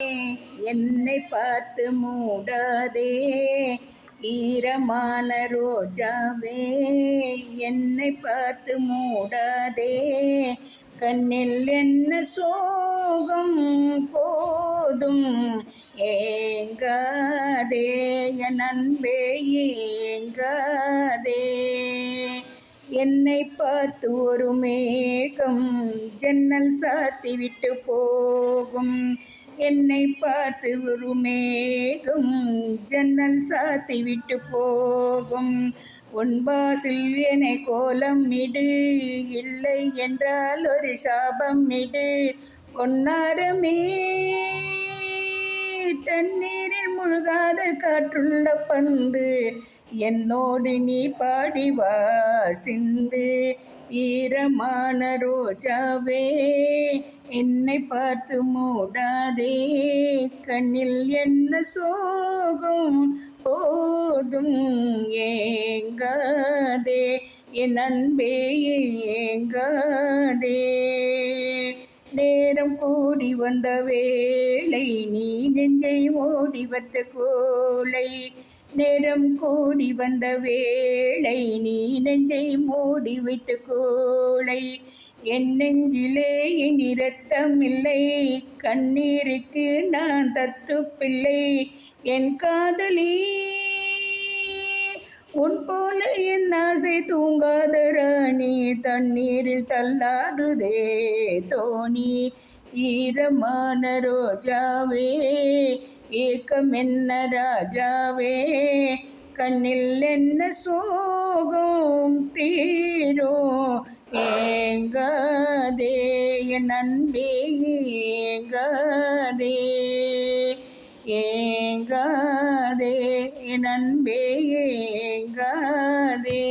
என்னை பார்த்து மூடாதே ஈரமான ரோஜாவே, என்னை பார்த்து மூடாதே. கண்ணில் என்ன சோகம் போதும் ஏங்காதே என் அன்பே ஏங்காதே. என்னை பார்த்து ஒரு மேகம் ஜன்னல் சாத்தி விட்டு போகும். என்னை பார்த்து ஒரு மேகம் ஜன்னல் சாத்தி விட்டு போகும். உன் வாசில் என்னை கோலம் இடு, இல்லை என்றால் ஒரு சாபம் இடு. பொன்னாரமே தண்ணீரில் முழுகாத காற்றுள்ள பந்து, என்னோடு நீ பாடிவா சிந்து. ஈரமான ரோஜாவே, என்னை பார்த்து மூடாதே. கண்ணில் என்ன சோகம் போதும் ஏங்காதே என் அன்பே ஏங்காதே. நேரம் கூடி வந்த வேளை நீ நெஞ்சை ஓடி வந்த கோலை. நேரம் கூடி வந்த வேளை நீ நெஞ்சை மூடி வைத்த கோலை. என் நெஞ்சிலே இனி ரத்தம் இல்லை, கண்ணீருக்கு நான் தத்து பிள்ளை. என் காதலி உன் போல என் ஆசை தூங்காத ராணி, தண்ணீரில் தள்ளாடுதே தோணி. ஈரமான ரோஜாவே, ஏக்கம் என்ன ராஜாவே, கண்ணில் என்ன சோகம் தீரும் ஏங்காதே என் அன்பே ஏங்காதே ஏங்காதே என் அன்பே ஏங்காதே.